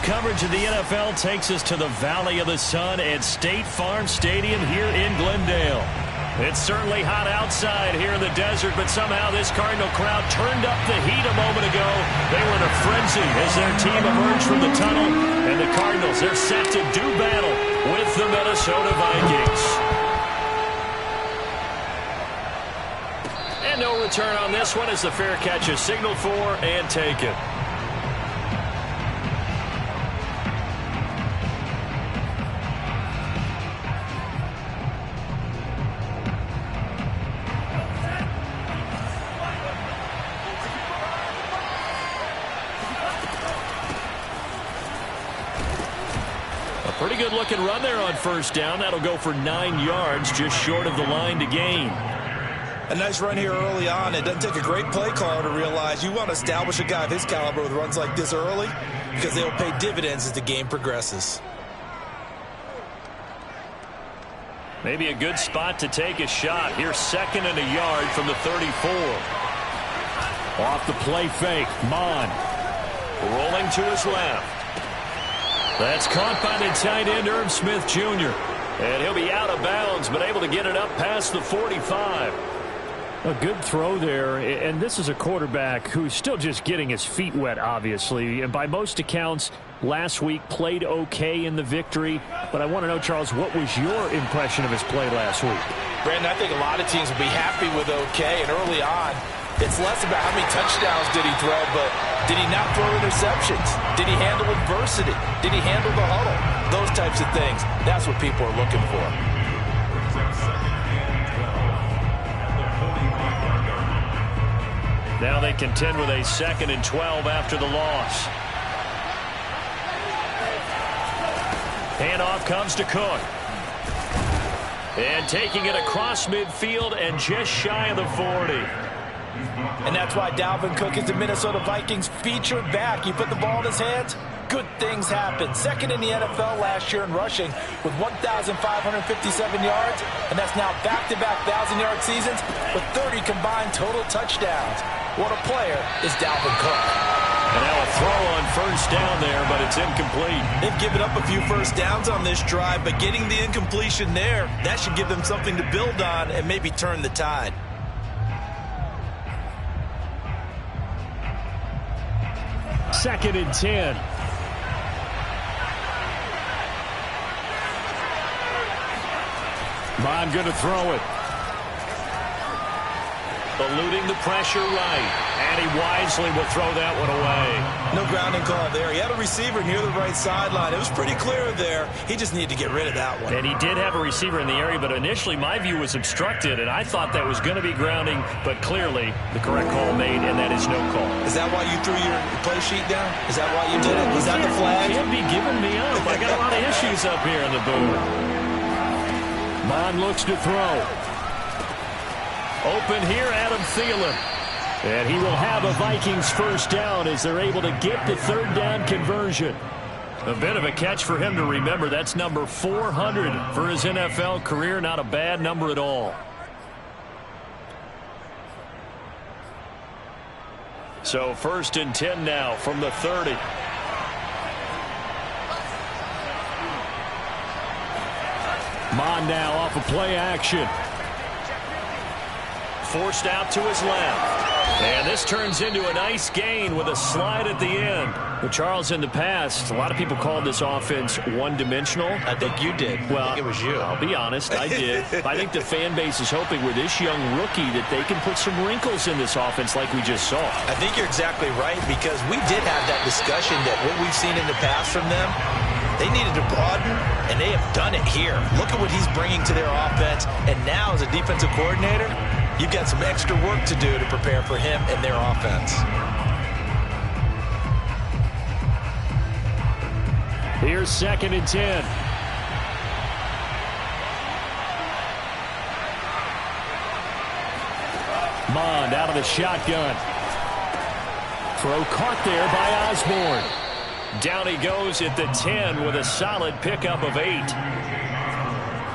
coverage of the NFL takes us to the Valley of the Sun at State Farm Stadium here in Glendale. It's certainly hot outside here in the desert, but somehow this Cardinal crowd turned up the heat a moment ago. They were in a frenzy as their team emerged from the tunnel, and the Cardinals, they're set to do battle with the Minnesota Vikings. And no return on this one as the fair catch is signaled for and taken. Pretty good looking run there on first down. That'll go for 9 yards, just short of the line to gain. A nice run here early on. It doesn't take a great play caller to realize you want to establish a guy of his caliber with runs like this early because they'll pay dividends as the game progresses. Maybe a good spot to take a shot. Here's 2nd and a yard from the 34. Off the play fake, Mon. Rolling to his left. That's caught by the tight end, Irv Smith Jr. And he'll be out of bounds, but able to get it up past the 45. A good throw there, and this is a quarterback who's still just getting his feet wet, obviously. And by most accounts, last week played okay in the victory. But I want to know, Charles, what was your impression of his play last week? Brandon, I think a lot of teams will be happy with okay, and early on, it's less about how many touchdowns did he throw, but did he not throw interceptions? Did he handle adversity? Did he handle the huddle? Those types of things. That's what people are looking for. Now they contend with a 2nd and 12 after the loss. Handoff comes to Cook. And taking it across midfield and just shy of the 40. And that's why Dalvin Cook is the Minnesota Vikings featured back. You put the ball in his hands, good things happen. 2nd in the NFL last year in rushing with 1,557 yards, and that's now back-to-back 1,000-yard seasons with 30 combined total touchdowns. What a player is Dalvin Cook. And now a throw on first down there, but it's incomplete. They've given up a few first downs on this drive, but getting the incompletion there, that should give them something to build on and maybe turn the tide. Second and 10. Mon going to throw it. Eluding the pressure right. And he wisely will throw that one away. No grounding call there. He had a receiver near the right sideline. It was pretty clear there. He just needed to get rid of that one. And he did have a receiver in the area, but initially my view was obstructed, and I thought that was going to be grounding, but clearly the correct call made, and that is no call. Is that why you threw your play sheet down? Is that why you did it? Was that the flag? You can't be giving me up. I got a lot of issues up here in the booth. Mon looks to throw. Open here, Adam Thielen. And he will have a Vikings first down as they're able to get the 3rd down conversion. A bit of a catch for him to remember. That's number 400 for his NFL career. Not a bad number at all. So 1st and 10 now from the 30. Mon now off of play action. Forced out to his left. And this turns into a nice gain with a slide at the end. But Charles, in the past, a lot of people called this offense one-dimensional. I think you did. Well, I think it was you. I'll be honest, I did. I think the fan base is hoping with this young rookie that they can put some wrinkles in this offense like we just saw. I think you're exactly right, because we did have that discussion that what we've seen in the past from them, they needed to broaden, and they have done it here. Look at what he's bringing to their offense. And now, as a defensive coordinator, you've got some extra work to do to prepare for him and their offense. Here's 2nd and 10. Mond out of the shotgun. Throw caught there by Osborne. Down he goes at the 10 with a solid pickup of 8.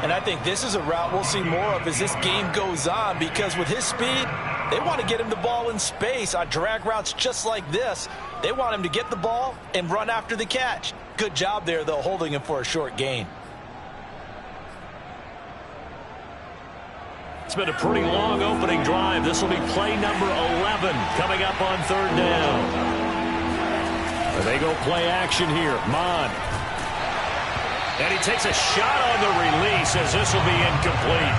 And I think this is a route we'll see more of as this game goes on, because with his speed, they want to get him the ball in space on drag routes just like this. They want him to get the ball and run after the catch. Good job there, though, holding him for a short gain. It's been a pretty long opening drive. This will be play number 11 coming up on third down. They go play action here. Mon. And he takes a shot on the release as this will be incomplete.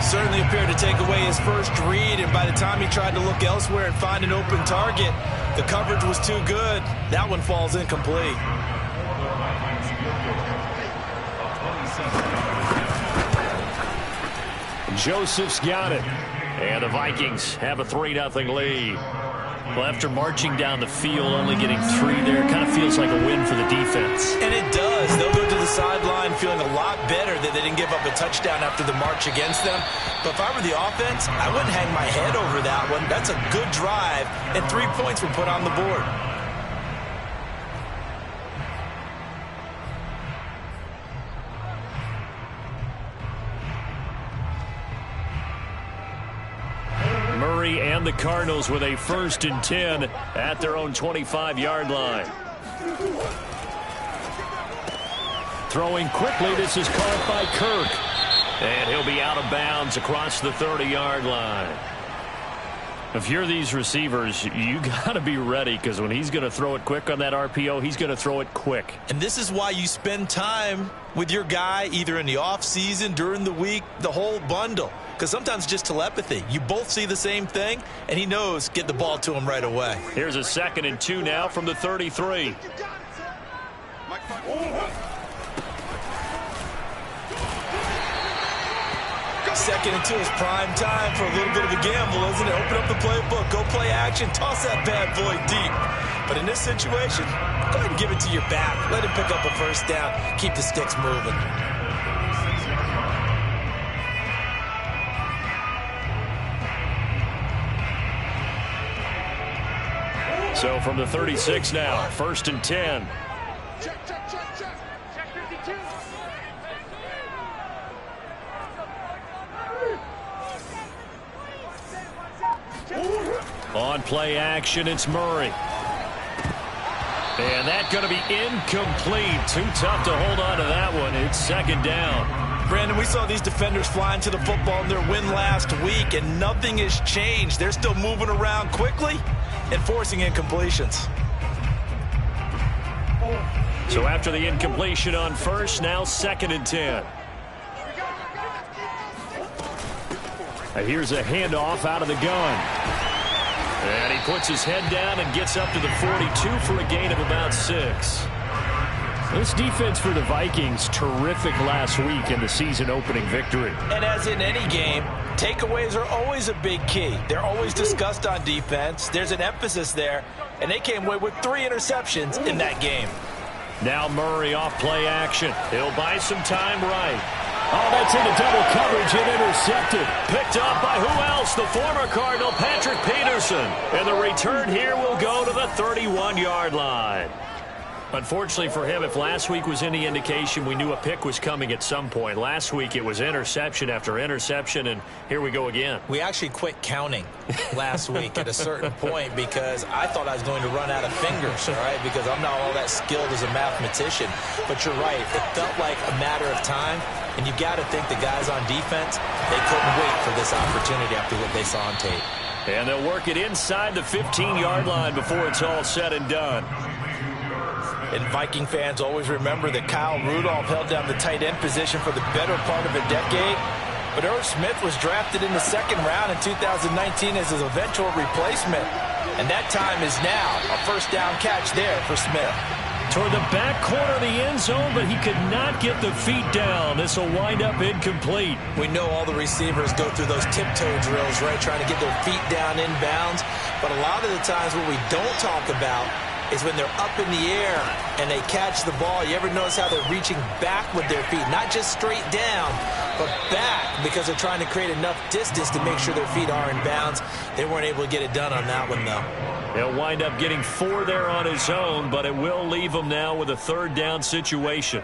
Certainly appeared to take away his first read, and by the time he tried to look elsewhere and find an open target, the coverage was too good. That one falls incomplete. Joseph's got it. And the Vikings have a 3-0 lead. Well, after marching down the field, only getting 3 there, kind of feels like a win for the defense. And it does. They'll go to the sideline feeling a lot better that they didn't give up a touchdown after the march against them. But if I were the offense, I wouldn't hang my head over that one. That's a good drive, and 3 points were put on the board. Murray and the Cardinals with a 1st and 10 at their own 25-yard line. Throwing quickly, this is caught by Kirk. And he'll be out of bounds across the 30-yard line. If you're these receivers, you got to be ready, because when he's going to throw it quick on that RPO, he's going to throw it quick. And this is why you spend time with your guy either in the offseason, during the week, the whole bundle. Because sometimes just telepathy. You both see the same thing, and he knows get the ball to him right away. Here's a 2nd and 2 now from the 33. 2nd and 2 is prime time for a little bit of a gamble, isn't it? Open up the playbook, go play action, toss that bad boy deep. But in this situation, go ahead and give it to your back. Let him pick up a 1st down. Keep the sticks moving. So from the 36 now, 1st and 10. Check 52. On play action, it's Murray. And that's going to be incomplete. Too tough to hold on to that one. It's 2nd down. Brandon, we saw these defenders flying to the football in their win last week, and nothing has changed. They're still moving around quickly and forcing incompletions. So after the incompletion on 1st, now 2nd and 10. Here's a handoff out of the gun. And he puts his head down and gets up to the 42 for a gain of about 6. This defense for the Vikings, terrific last week in the season-opening victory. And as in any game, takeaways are always a big key. They're always discussed on defense. There's an emphasis there, and they came away with 3 interceptions in that game. Now Murray off play action. He'll buy some time right. Oh, that's into double coverage and intercepted. Picked up by who else? The former Cardinal, Patrick Peterson. And the return here will go to the 31-yard line. Unfortunately for him, if last week was any indication, we knew a pick was coming at some point. Last week it was interception after interception, and here we go again. We actually quit counting last week at a certain point because I thought I was going to run out of fingers, all right, because I'm not all that skilled as a mathematician. But you're right. It felt like a matter of time, and you got to think the guys on defense, they couldn't wait for this opportunity after what they saw on tape. And they'll work it inside the 15-yard line before it's all said and done. And Viking fans always remember that Kyle Rudolph held down the tight end position for the better part of a decade. But Irv Smith was drafted in the 2nd round in 2019 as his eventual replacement. And that time is now. A 1st down catch there for Smith. Toward the back corner of the end zone, but he could not get the feet down. This will wind up incomplete. We know all the receivers go through those tiptoe drills, right, trying to get their feet down inbounds. But a lot of the times what we don't talk about is when they're up in the air and they catch the ball. You ever notice how they're reaching back with their feet? Not just straight down, but back, because they're trying to create enough distance to make sure their feet are in bounds. They weren't able to get it done on that one, though. He'll wind up getting 4 there on his own, but it will leave him now with a 3rd down situation.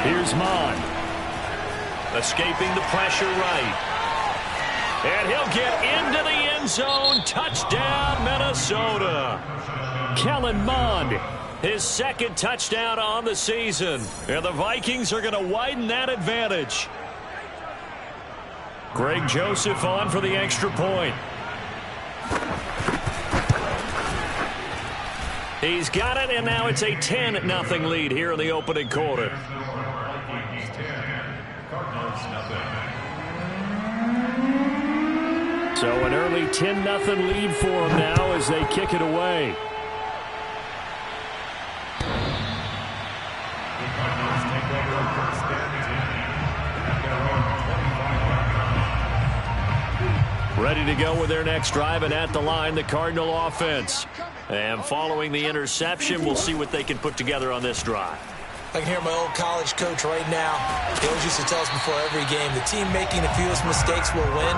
Here's Mond. Escaping the pressure right. And he'll get into the end zone. Touchdown, Minnesota. Kellen Mond. His second touchdown on the season. And the Vikings are going to widen that advantage. Greg Joseph on for the extra point. He's got it, and now it's a 10-0 lead here in the opening quarter. So an early 10-0 lead for them now as they kick it away. Ready to go with their next drive, and at the line, the Cardinal offense. And following the interception, we'll see what they can put together on this drive. I can hear my old college coach right now. He always used to tell us before every game, the team making the fewest mistakes will win.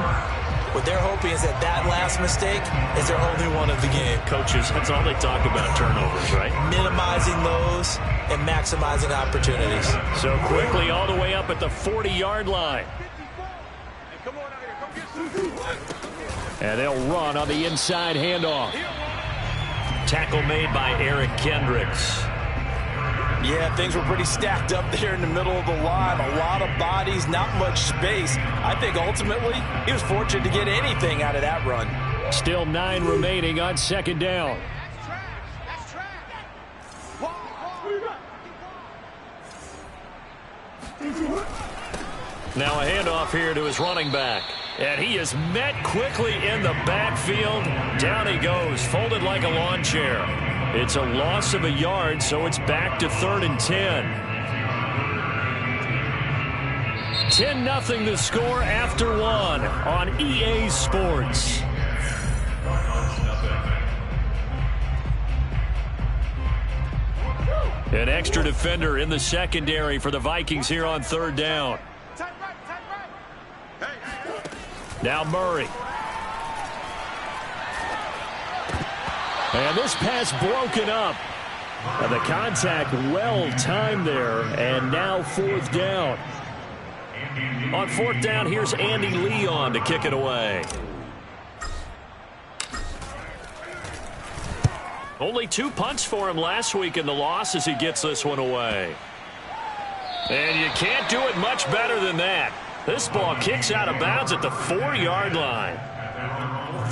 What they're hoping is that that last mistake is their only one of the game. Coaches, that's all they talk about, turnovers, right? Minimizing those and maximizing opportunities. So quickly all the way up at the 40-yard line. And they'll run on the inside handoff. Tackle made by Eric Kendricks. Yeah, things were pretty stacked up there in the middle of the line. A lot of bodies, not much space. I think ultimately he was fortunate to get anything out of that run. Still 9 remaining on second down. Now a handoff here to his running back. And he is met quickly in the backfield. Down he goes, folded like a lawn chair. It's a loss of a yard, so it's back to 3rd and 10. 10-0 the score after 1 on EA Sports. An extra defender in the secondary for the Vikings here on 3rd down. Now Murray. And this pass broken up. And the contact well timed there. And now 4th down. On 4th down, here's Andy Leon to kick it away. Only 2 punts for him last week in the loss as he gets this one away. And you can't do it much better than that. This ball kicks out of bounds at the 4-yard line.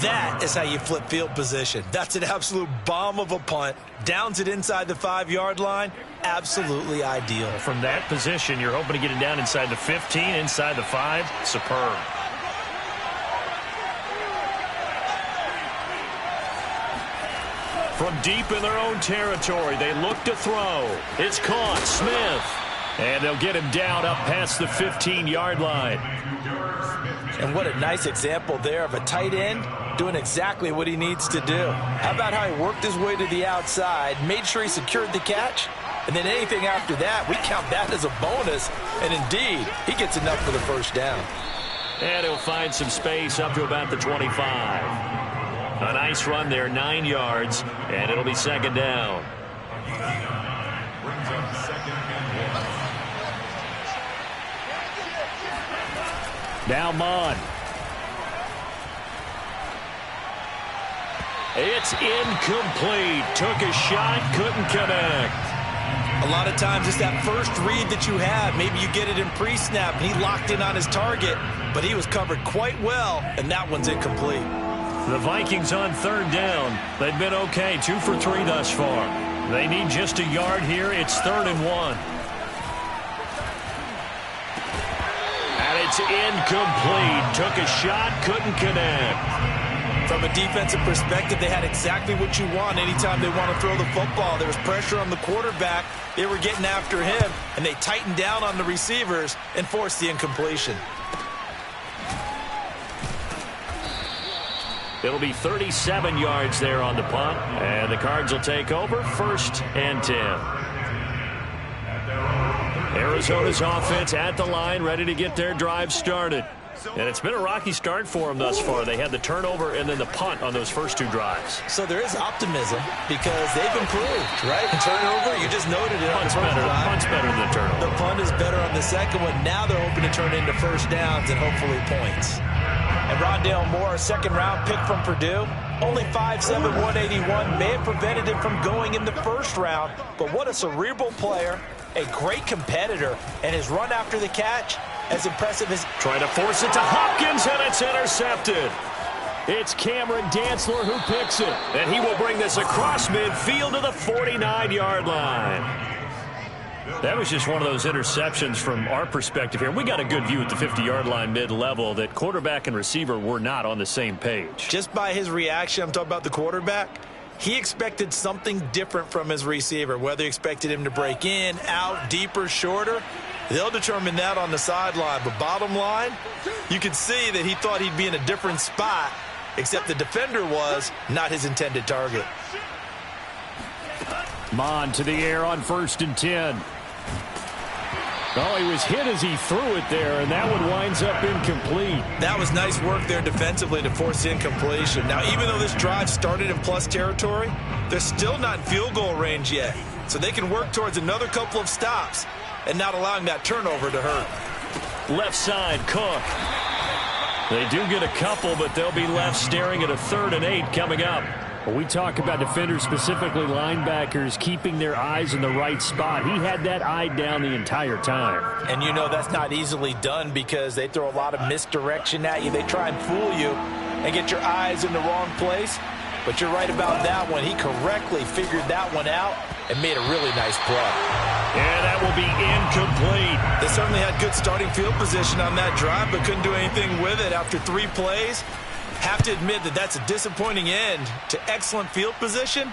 That is how you flip field position. That's an absolute bomb of a punt. Downs it inside the 5-yard line. Absolutely ideal. From that position, you're hoping to get it down inside the 15, inside the 5. Superb. From deep in their own territory, they look to throw. It's caught. Smith. And they'll get him down up past the 15-yard line. And what a nice example there of a tight end doing exactly what he needs to do. How about how he worked his way to the outside, made sure he secured the catch, and then anything after that, we count that as a bonus. And indeed, he gets enough for the 1st down. And he'll find some space up to about the 25. A nice run there, 9 yards, and it'll be 2nd down. Now Mond. It's incomplete. Took a shot, couldn't connect. A lot of times it's that first read that you have. Maybe you get it in pre-snap, and he locked in on his target, but he was covered quite well, and that one's incomplete. The Vikings on 3rd down. They've been okay, 2 for 3 thus far. They need just a yard here. It's 3rd and 1. It's incomplete. Took a shot, couldn't connect. From a defensive perspective, they had exactly what you want anytime they want to throw the football. There was pressure on the quarterback. They were getting after him, and they tightened down on the receivers and forced the incompletion. It'll be 37 yards there on the punt, and the Cards will take over 1st and 10. Arizona's offense at the line, ready to get their drive started. And it's been a rocky start for them thus far. They had the turnover and then the punt on those first 2 drives. So there is optimism because they've improved, right? And turnover, you just noted it. Punt's better than the turnover. The punt is better on the second one. Now they're hoping to turn it into first downs and hopefully points. And Rondale Moore, a second-round pick from Purdue. Only 5'7", 181. May have prevented him from going in the first round. But what a cerebral player, a great competitor, and his run after the catch, as impressive as... Trying to force it to Hopkins, and it's intercepted. It's Cameron Dantzler who picks it. And he will bring this across midfield to the 49-yard line. That was just one of those interceptions from our perspective here. We got a good view at the 50-yard line mid-level that quarterback and receiver were not on the same page. Just by his reaction, I'm talking about the quarterback, he expected something different from his receiver, whether he expected him to break in, out, deeper, shorter. They'll determine that on the sideline. But bottom line, you could see that he thought he'd be in a different spot, except the defender was not his intended target. Mon to the air on 1st and 10. Oh, he was hit as he threw it there, and that one winds up incomplete. That was nice work there defensively to force incompletion. Now, even though this drive started in plus territory, they're still not in field goal range yet. So they can work towards another couple of stops and not allowing that turnover to hurt. Left side, Cook. They do get a couple, but they'll be left staring at a 3rd and 8 coming up. When we talk about defenders, specifically linebackers, keeping their eyes in the right spot. He had that eye down the entire time. And you know that's not easily done because they throw a lot of misdirection at you. They try and fool you and get your eyes in the wrong place. But you're right about that one. He correctly figured that one out and made a really nice play. And that will be incomplete. They certainly had good starting field position on that drive, but couldn't do anything with it after 3 plays. Have to admit that that's a disappointing end to excellent field position.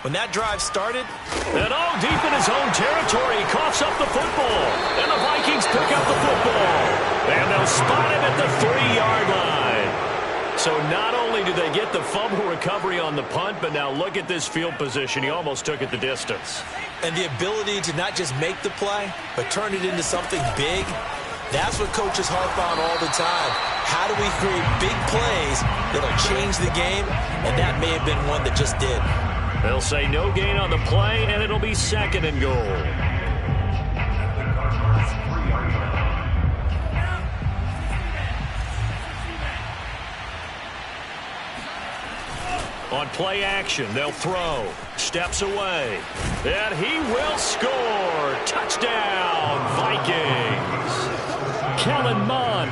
When that drive started. And all deep in his own territory, he coughs up the football. And the Vikings pick up the football. And they'll spot him at the 3-yard line. So not only do they get the fumble recovery on the punt, but now look at this field position. He almost took it the distance. And the ability to not just make the play, but turn it into something big. That's what coaches harp on all the time. How do we create big plays that'll change the game? And that may have been one that just did. They'll say no gain on the play, and it'll be 2nd and goal. On play action, they'll throw. Steps away. And he will score. Touchdown, Vikings. Kellen Mond,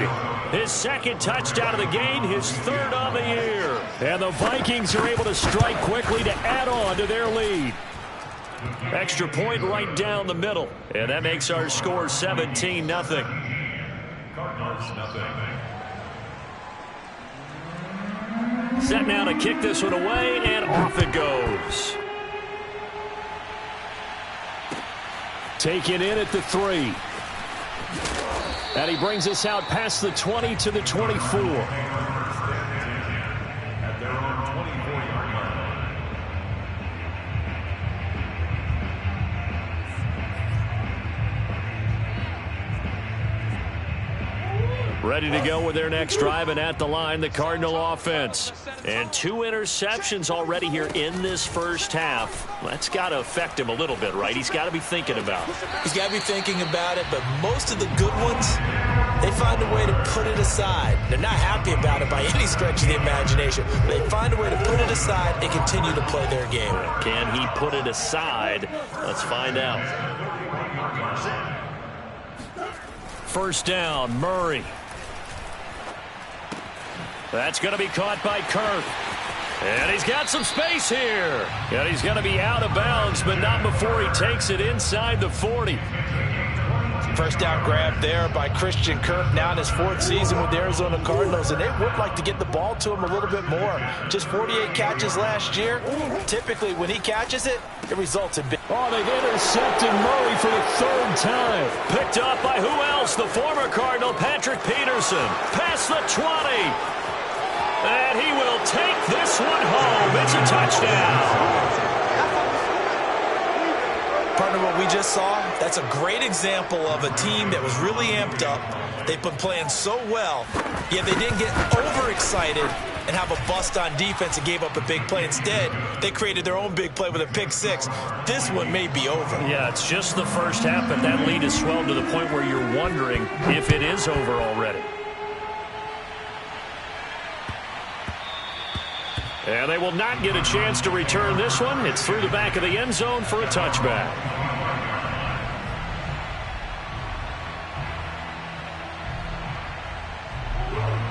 his 2nd touchdown of the game, his 3rd of the year. And the Vikings are able to strike quickly to add on to their lead. Extra point right down the middle. And that makes our score 17-0. Set now to kick this one away, and off it goes. Taken in at the 3. And he brings us out past the 20 to the 24. Ready to go with their next drive, and at the line, the Cardinal offense. And 2 interceptions already here in this first half. That's got to affect him a little bit, right? He's got to be thinking about it. He's got to be thinking about it, but most of the good ones, they find a way to put it aside. They're not happy about it by any stretch of the imagination. They find a way to put it aside and continue to play their game. Can he put it aside? Let's find out. First down, Murray. That's going to be caught by Kirk. And he's got some space here. And he's going to be out of bounds, but not before he takes it inside the 40. First down grab there by Christian Kirk, now in his 4th season with the Arizona Cardinals, and they would like to get the ball to him a little bit more. Just 48 catches last year. Typically, when he catches it, it results in big. Oh, they've intercepted Murray for the 3rd time. Picked up by who else? The former Cardinal, Patrick Peterson. Past the 20. And he will take this one home. It's a touchdown. Partner, what we just saw, that's a great example of a team that was really amped up. They've been playing so well, yet they didn't get overexcited and have a bust on defense and gave up a big play. Instead, they created their own big play with a pick six. This one may be over. Yeah, it's just the first half, but that lead has swelled to the point where you're wondering if it is over already. And they will not get a chance to return this one. It's through the back of the end zone for a touchback.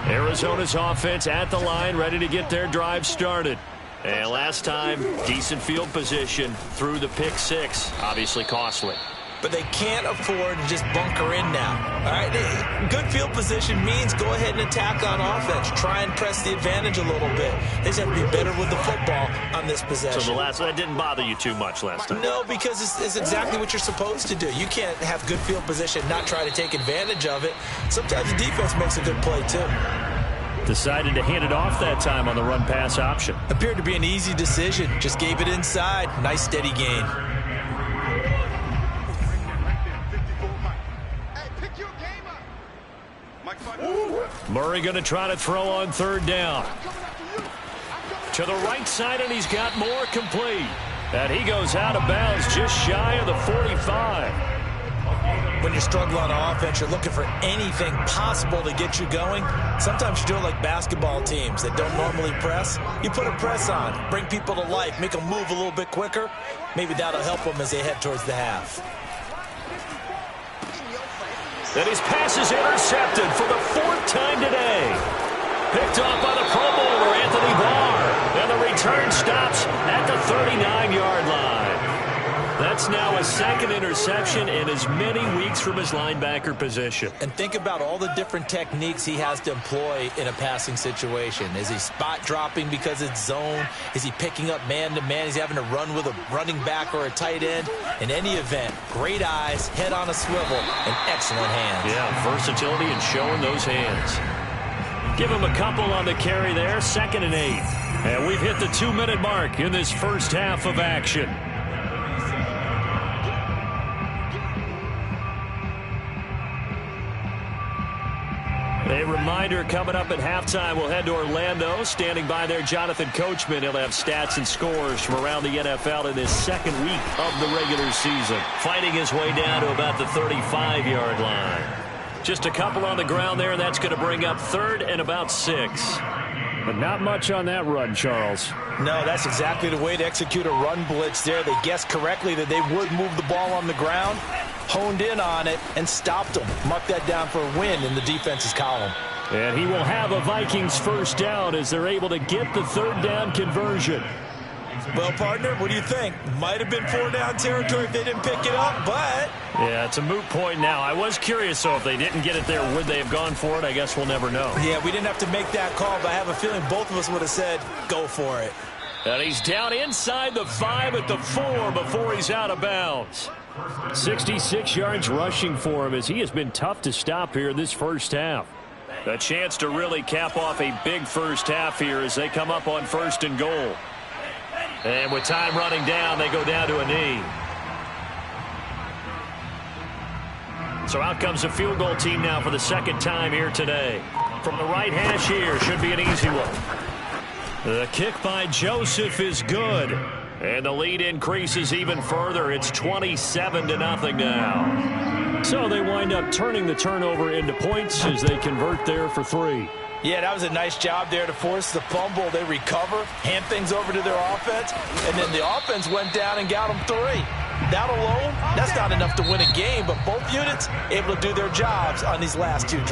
Arizona's offense at the line, ready to get their drive started. And last time, decent field position through the pick six. Obviously costly. But they can't afford to just bunker in now. All right, good field position means go ahead and attack on offense. Try and press the advantage a little bit. They just have to be better with the football on this possession. So that didn't bother you too much last time? No, because it's exactly what you're supposed to do. You can't have good field position, not try to take advantage of it. Sometimes the defense makes a good play, too. Decided to hand it off that time on the run-pass option. Appeared to be an easy decision. Just gave it inside. Nice, steady gain. Murray going to try to throw on third down. To the right side, and he's got more complete. And he goes out of bounds just shy of the 45. When you're struggling on offense, you're looking for anything possible to get you going. Sometimes you do it like basketball teams that don't normally press. You put a press on, bring people to life, make them move a little bit quicker. Maybe that'll help them as they head towards the half. And his pass is intercepted for the fourth time today. Picked off by the Pro Bowler, Anthony Barr. And the return stops at the 39-yard line. That's now a second interception in as many weeks from his linebacker position. And think about all the different techniques he has to employ in a passing situation. Is he spot dropping because it's zone? Is he picking up man-to-man? Is he having to run with a running back or a tight end? In any event, great eyes, head on a swivel, and excellent hands. Yeah, versatility and showing those hands. Give him a couple on the carry there, 2nd and 8. And we've hit the 2-minute mark in this first half of action. A reminder, coming up at halftime, we'll head to Orlando. Standing by there, Jonathan Coachman. He'll have stats and scores from around the NFL in his second week of the regular season. Fighting his way down to about the 35-yard line. Just a couple on the ground there, and that's going to bring up 3rd and about 6. But not much on that run, Charles. No, that's exactly the way to execute a run blitz there. They guessed correctly that they would move the ball on the ground, honed in on it, and stopped them. Mark that down for a win in the defense's column. And he will have a Vikings first down as they're able to get the 3rd down conversion. Well, partner, what do you think? Might have been 4-down territory if they didn't pick it up, but... Yeah, it's a moot point now. I was curious, so if they didn't get it there, would they have gone for it? I guess we'll never know. Yeah, we didn't have to make that call, but I have a feeling both of us would have said, go for it. And he's down inside the 5 at the 4 before he's out of bounds. 66 yards rushing for him as he has been tough to stop here in this first half. A chance to really cap off a big first half here as they come up on 1st and goal. And with time running down, they go down to a knee. So out comes the field goal team now for the 2nd time here today. From the right hash here, should be an easy one. The kick by Joseph is good. And the lead increases even further. It's 27-0 now. So they wind up turning the turnover into points as they convert there for 3. Yeah, that was a nice job there to force the fumble. They recover, hand things over to their offense, and then the offense went down and got them 3. That alone, that's not enough to win a game, but both units able to do their jobs on these last 2 drives.